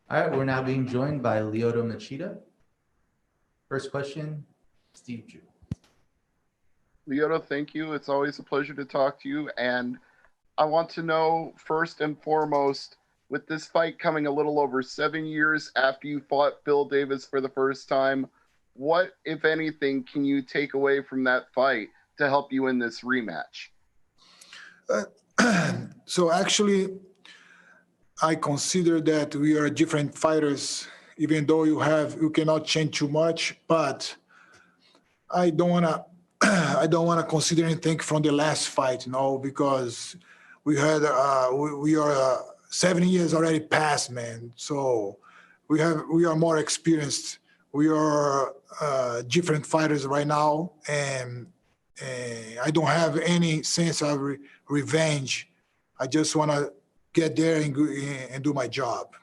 All right, we're now being joined by Lyoto Machida. First question, Steve Drew. Lyoto, thank you. It's always a pleasure to talk to you. And I want to know, first and foremost, with this fight coming a little over 7 years after you fought Phil Davis for the first time, what, if anything, can you take away from that fight to help you in this rematch? So actually, I consider that we are different fighters, even though you cannot change too much. But I don't wanna I don't wanna consider anything from the last fight, because we are 7 years already past, man. So we are more experienced. We are different fighters right now, and I don't have any sense of revenge. I just want to get there and do my job.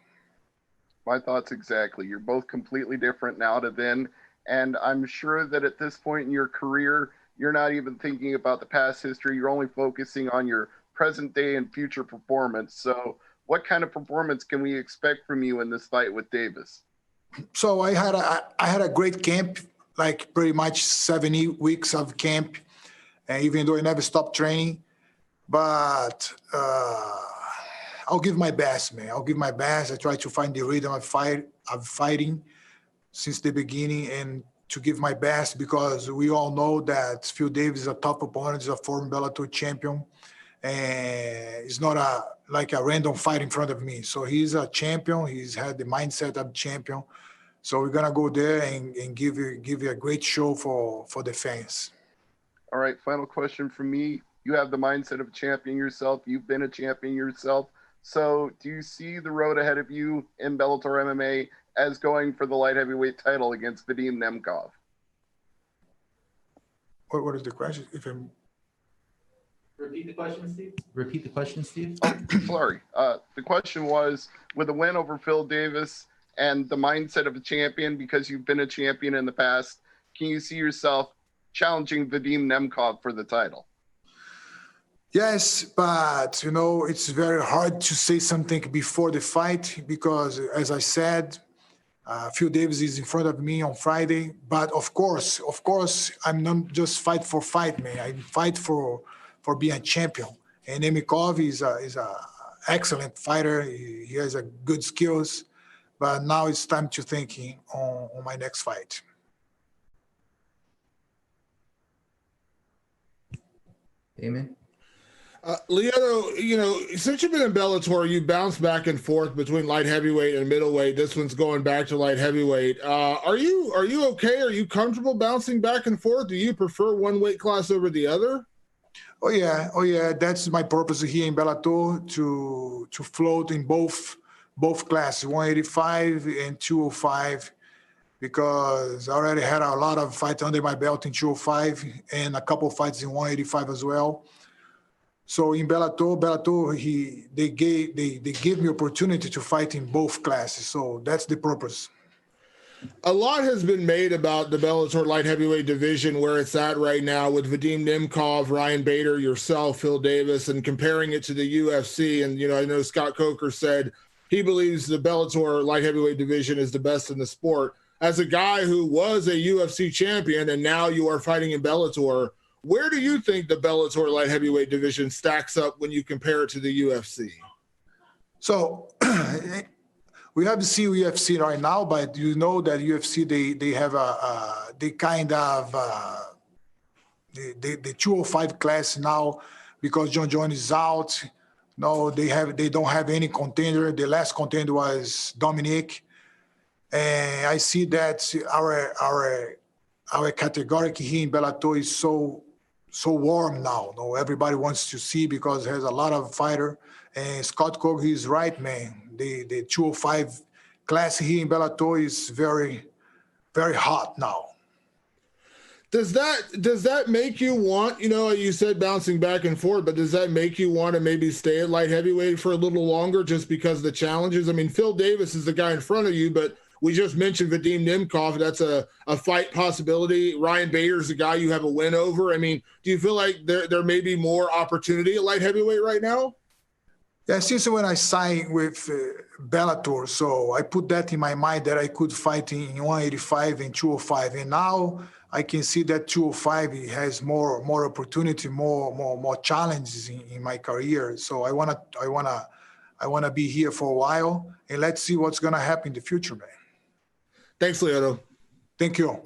My thoughts exactly. You're both completely different now to then. And I'm sure that at this point in your career, you're not even thinking about the past history. You're only focusing on your present day and future performance. So, what kind of performance can we expect from you in this fight with Davis? So I had a great camp, like pretty much 70 weeks of camp, and even though I never stopped training, but I'll give my best, man. I'll give my best. I try to find the rhythm of fighting since the beginning and to give my best because we all know that Phil Davis is a top opponent, is a former Bellator champion, and it's not like a random fight in front of me. So he's a champion. He's had the mindset of champion. So we're gonna go there and give you a great show for the fans. All right, final question from me. You have the mindset of a champion yourself. You've been a champion yourself. So, do you see the road ahead of you in Bellator MMA as going for the light heavyweight title against Vadim Nemkov? What is the question? If I'm Repeat the question, Steve. Repeat the question, Steve. Oh, sorry. The question was, with a win over Phil Davis and the mindset of a champion because you've been a champion in the past, can you see yourself challenging Vadim Nemkov for the title? Yes, but it's very hard to say something before the fight because, as I said, Phil Davis is in front of me on Friday. But of course, I'm not just fight for fight, man. I fight for being a champion. And Nemkov is a excellent fighter. He has a good skills. But now it's time to thinking on my next fight. Amen. Lyoto, since you've been in Bellator, you bounce back and forth between light heavyweight and middleweight. This one's going back to light heavyweight. Are you okay? Are you comfortable bouncing back and forth? Do you prefer one weight class over the other? Oh yeah. That's my purpose here in Bellator to float in both classes, 185 and 205, because I already had a lot of fights under my belt in 205 and a couple of fights in 185 as well. So in Bellator, they gave me opportunity to fight in both classes. So that's the purpose. A lot has been made about the Bellator light heavyweight division, where it's at right now with Vadim Nemkov, Ryan Bader, yourself, Phil Davis, and comparing it to the UFC. And, I know Scott Coker said he believes the Bellator light heavyweight division is the best in the sport. As a guy who was a UFC champion and now you are fighting in Bellator, where do you think the Bellator light heavyweight division stacks up when you compare it to the UFC? So we have seen UFC right now, but you know that UFC they have they kind of the 205 class now because John Jones is out. No, they don't have any contender. The last contender was Dominic, and I see that our category here in Bellator is so warm now. No, everybody wants to see because there's a lot of fighter. And Scott Coker, he's right, man. The 205 class here in Bellator is very, very hot now. Does that make you want, you said bouncing back and forth, but does that make you want to maybe stay at light heavyweight for a little longer just because of the challenges? I mean, Phil Davis is the guy in front of you, but we just mentioned Vadim Nemkov. That's a fight possibility. Ryan Bader's the guy you have a win over. I mean, do you feel like there may be more opportunity at light heavyweight right now? Yeah, since when I signed with Bellator, so I put that in my mind that I could fight in 185 and 205, and now I can see that 205 has more opportunity, more challenges in my career. So I wanna be here for a while, and let's see what's gonna happen in the future, man. Thanks, Lyoto. Thank you.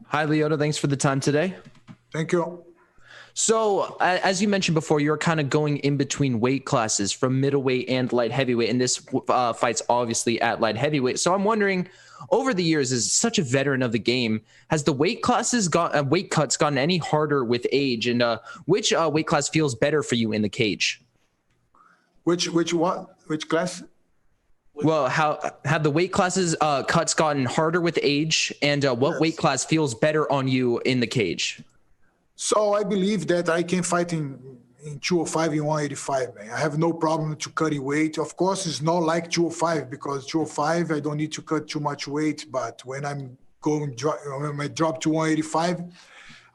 Hi, Lyoto. Thanks for the time today. Thank you. So, as you mentioned before, you're kind of going in between weight classes from middleweight and light heavyweight, and this fight's obviously at light heavyweight. So, I'm wondering, over the years, as such a veteran of the game, has the weight cuts gotten any harder with age, and which weight class feels better for you in the cage? Which class? Well, how have the weight classes cuts gotten harder with age, and what weight class feels better on you in the cage? So I believe that I can fight in 205 and 185, man. I have no problem to cut weight. Of course, it's not like 205 because 205 I don't need to cut too much weight. But when when I drop to 185,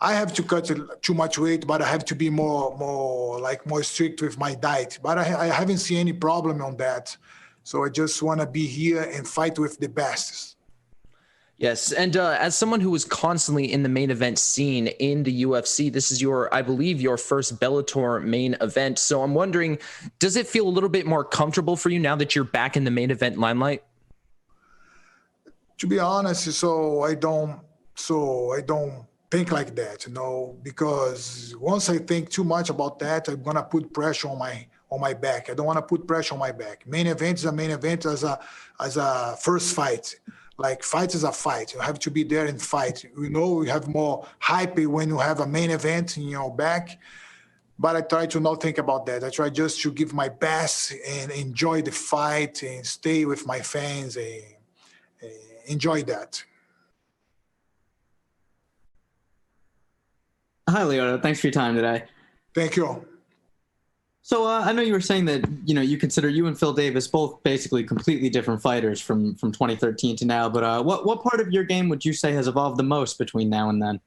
I have to cut too much weight. But I have to be more strict with my diet. But I haven't seen any problem on that. So I just want to be here and fight with the best. Yes, and as someone who was constantly in the main event scene in the UFC, this is I believe, your first Bellator main event. So I'm wondering, does it feel a little bit more comfortable for you now that you're back in the main event limelight? To be honest, so I don't think like that, because once I think too much about that, I'm gonna put pressure on my back. I don't want to put pressure on my back. Main event is a main event as a first fight. Like fight is a fight. You have to be there and fight. You have more hype when you have a main event in your back. But I try to not think about that. I try just to give my best and enjoy the fight and stay with my fans and enjoy that. Hi, Lyoto. Thanks for your time today. Thank you. So I know you were saying that, you consider you and Phil Davis both basically completely different fighters from 2013 to now. But what part of your game would you say has evolved the most between now and then?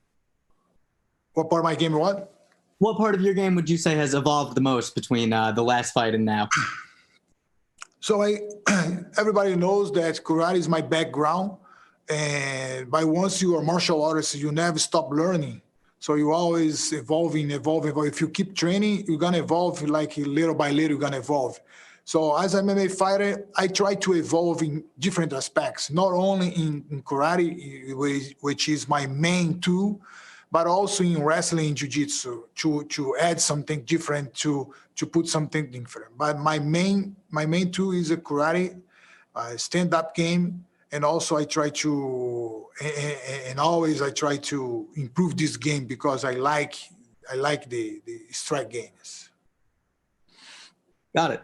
What part of my game? What? What part of your game would you say has evolved the most between the last fight and now? So everybody knows that karate is my background. And once you are martial artist, you never stop learning. So you're always evolving. If you keep training, you're going to evolve, like little by little, you're going to evolve. So as an MMA fighter, I try to evolve in different aspects, not only in karate, which is my main tool, but also in wrestling and jiu-jitsu to add something different, to put something different. But my main tool is a karate, stand-up game. And also I try to, and always I try to improve this game because I like the strike games. Got it.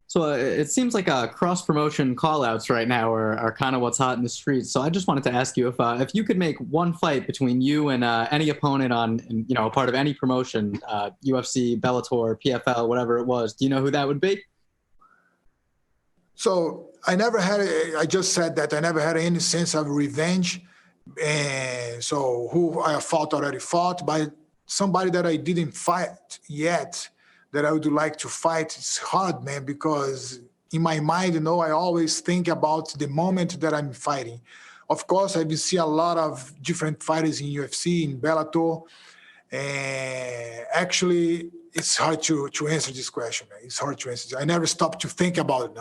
So it seems like cross-promotion call-outs right now are kind of what's hot in the streets. So I just wanted to ask you if you could make one fight between you and any opponent on, a part of any promotion, UFC, Bellator, PFL, whatever it was, do you know who that would be? So I just said that I never had any sense of revenge. And so who I already fought, but somebody that I didn't fight yet that I would like to fight, it's hard, man, because in my mind, I always think about the moment that I'm fighting. Of course, I've seen a lot of different fighters in UFC, in Bellator, and actually, it's hard to answer this question, man. It's hard to answer. I never stop to think about it,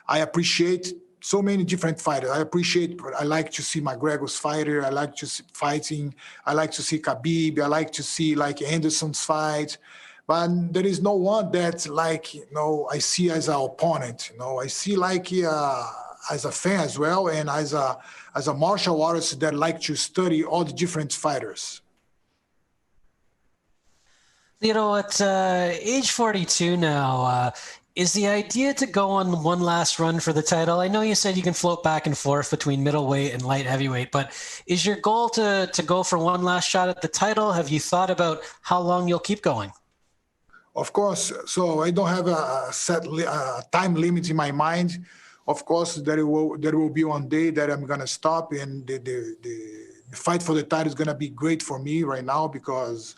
I appreciate so many different fighters. I like to see McGregor's fighter. I like to see fighting. I like to see Khabib. I like to see Anderson's fight. But there is no one that I see as an opponent. I see as a fan as well, and as a martial artist that like to study all the different fighters. At age 42 now, is the idea to go on one last run for the title? I know you said you can float back and forth between middleweight and light heavyweight, but is your goal to go for one last shot at the title? Have you thought about how long you'll keep going? Of course. So I don't have a set time limit in my mind. Of course, there will be one day that I'm gonna stop and the the fight for the title is gonna be great for me right now because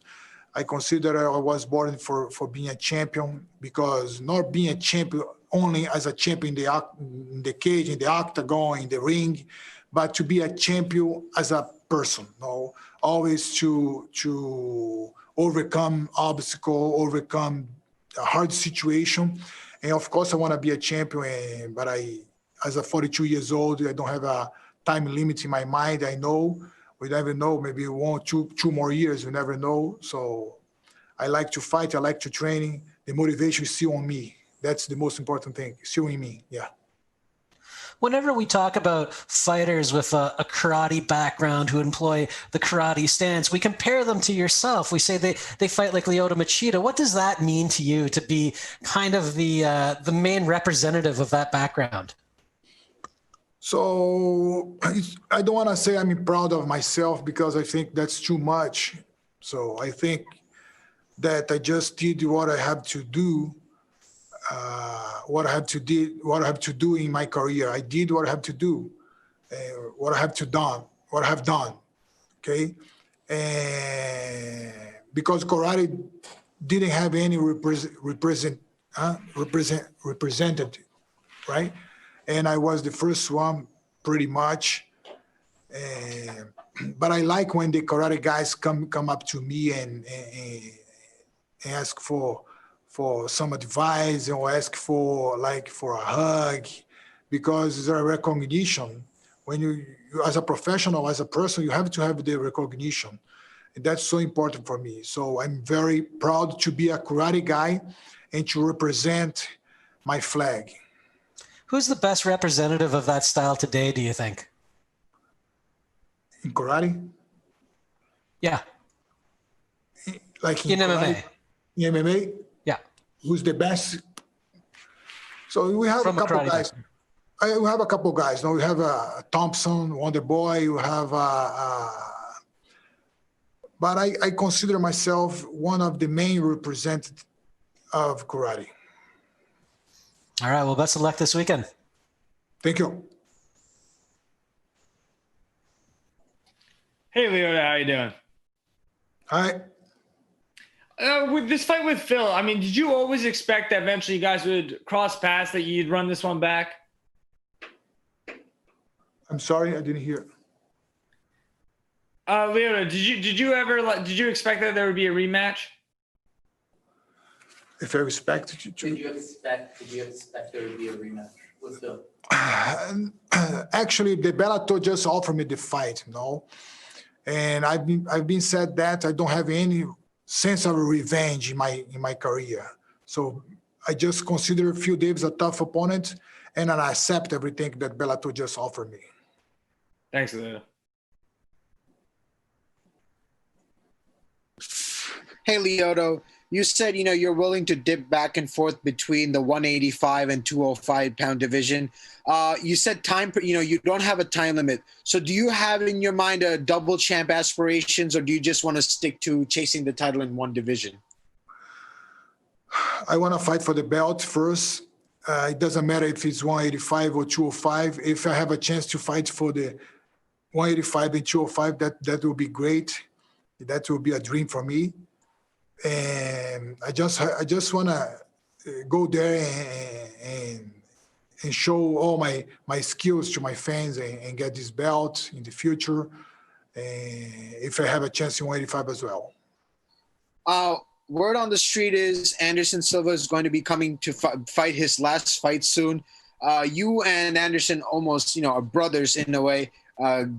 I consider I was born for being a champion, because not being a champion only as a champion in the cage, in the octagon, in the ring, but to be a champion as a person, you know, always to overcome obstacle, overcome a hard situation. And of course I want to be a champion, but as a 42 years old, I don't have a time limit in my mind. I know we never know, maybe two more years, we never know. So I like to fight, I like to training. The motivation is still on me. That's the most important thing, still in me, yeah. Whenever we talk about fighters with a karate background who employ the karate stance, we compare them to yourself. We say they fight like Lyoto Machida. What does that mean to you to be kind of the main representative of that background? So I don't want to say I'm proud of myself because I think that's too much. So I think that I just did what I have to do, what I have to do in my career. I did what I have to do, what I have done. Okay, and because karate didn't have any represented, right? And I was the first one, pretty much. But I like when the karate guys come up to me and ask for some advice or ask for a hug, because it's a recognition. When you as a professional, as a person, you have to have the recognition. And that's so important for me. So I'm very proud to be a karate guy and to represent my flag. Who's the best representative of that style today, do you think? In karate? Yeah. Like in MMA? In MMA? Yeah. Who's the best? So we have From a couple karate guys. We have a couple guys. No, we have Thompson, Wonder Boy. We have, but I consider myself one of the main representatives of karate. All right. Well, best of luck this weekend. Thank you. Hey, Lyoto, how you doing? Hi. With this fight with Phil, I mean, did you always expect that eventually you guys would cross paths, that you'd run this one back? I'm sorry, I didn't hear. Lyoto, did you expect that there would be a rematch? If I respect Did you expect there would be a rematch with Phil? Actually, the Bellator just offered me the fight, you know, and I've been said that I don't have any sense of revenge in my career. So I just consider Phil Davis a tough opponent, and I accept everything that Bellator just offered me. Thanks, Lyoto. Hey, Lyoto, you said, you're willing to dip back and forth between the 185 and 205 pound division. You said time, you don't have a time limit. So do you have in your mind a double champ aspirations, or do you just want to stick to chasing the title in one division? I want to fight for the belt first. It doesn't matter if it's 185 or 205. If I have a chance to fight for the 185 and 205, that will be great. That will be a dream for me. And I just want to go there and show all my skills to my fans and get this belt in the future. And if I have a chance in 185 as well. Word on the street is Anderson Silva is going to be coming to fight his last fight soon. You and Anderson almost, are brothers in a way.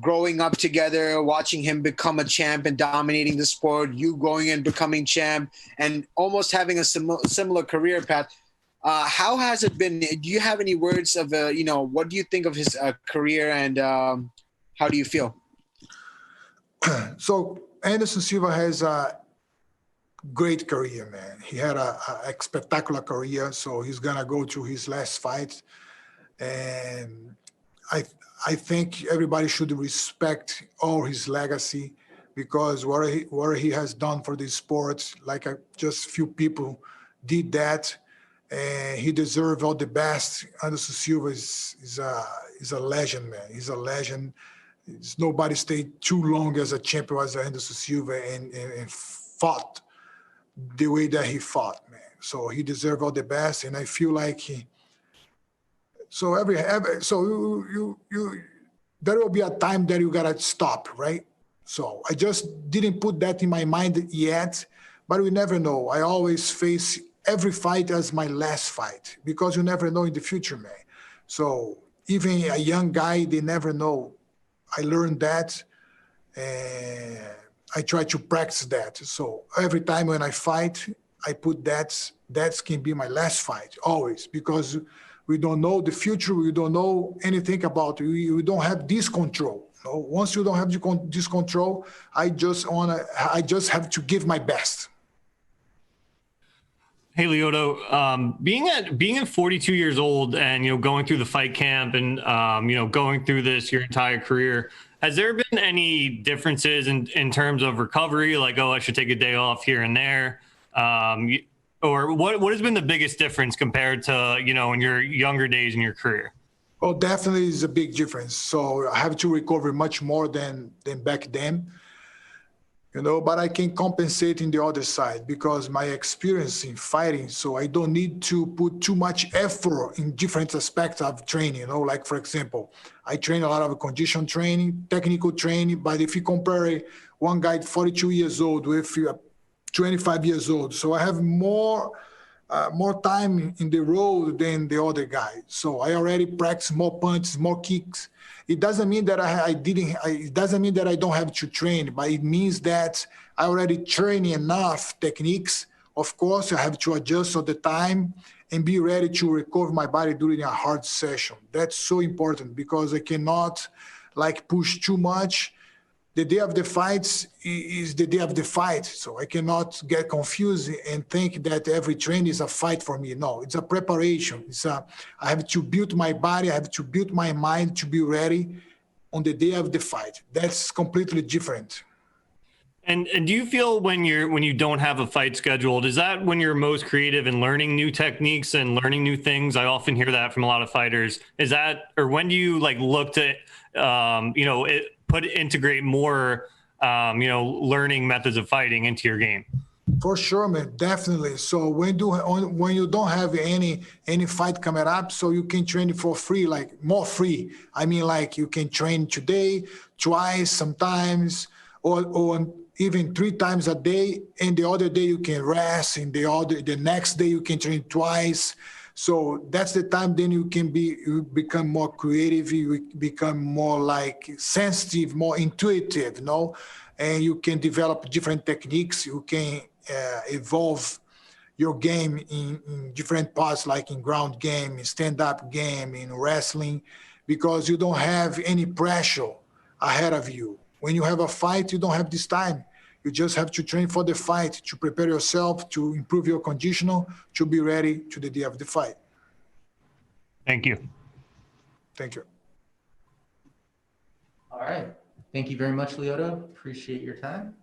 Growing up together, watching him become a champ and dominating the sport, you going and becoming champ, and almost having a similar career path. How has it been? Do you have any words of, what do you think of his career, and how do you feel? So Anderson Silva has a great career, man. He had a spectacular career, so he's going to go to his last fight. And I think everybody should respect all his legacy, because what he has done for the sport, like just few people did that, and he deserves all the best. Anderson Silva is a legend, man. He's a legend. Nobody stayed too long as a champion as Anderson Silva and fought the way that he fought, man. So he deserved all the best, and I feel like there will be a time that you gotta stop, right? So I just didn't put that in my mind yet, but we never know. I always face every fight as my last fight because you never know in the future, man. So even a young guy, they never know. I learned that, and I try to practice that. So every time when I fight, I put that can be my last fight always, because we don't know the future. We don't know anything about it. We don't have this control. No, once you don't have this control, I just have to give my best. Hey, Lyoto, being at 42 years old and, going through the fight camp and, going through this your entire career, has there been any differences in terms of recovery? Like, oh, I should take a day off here and there. Or what has been the biggest difference compared to, in your younger days in your career? Well, definitely is a big difference. So I have to recover much more than back then. But I can compensate in the other side because my experience in fighting, so I don't need to put too much effort in different aspects of training. Like, for example, I train a lot of condition training, technical training, but if you compare one guy 42 years old with 25 years old, so I have more time in the road than the other guy. So I already practice more punches, more kicks. It doesn't mean that it doesn't mean that I don't have to train, but it means that I already train enough techniques. Of course, I have to adjust all the time and be ready to recover my body during a hard session. That's so important because I cannot push too much. The day of the fights is the day of the fight. So I cannot get confused and think that every training is a fight for me. No, it's a preparation. I have to build my body. I have to build my mind to be ready on the day of the fight. That's completely different. And do you feel when you don't have a fight scheduled, is that when you're most creative in learning new techniques and learning new things? I often hear that from a lot of fighters. Or when do you look to, integrate more, learning methods of fighting into your game? For sure, man, definitely. So when you don't have any fight coming up, so you can train for free, more free. I mean, you can train today, twice, sometimes, or even 3 times a day, and the other day you can rest, and the next day you can train twice. So that's the time then you become more creative, you become more sensitive, more intuitive, and you can develop different techniques. You can evolve your game in different parts, like in ground game, in stand-up game, in wrestling, because you don't have any pressure ahead of you. When you have a fight, you don't have this time. You just have to train for the fight, to prepare yourself, to improve your conditional, to be ready to the day of the fight. Thank you. Thank you. All right. Thank you very much, Lyoto. Appreciate your time.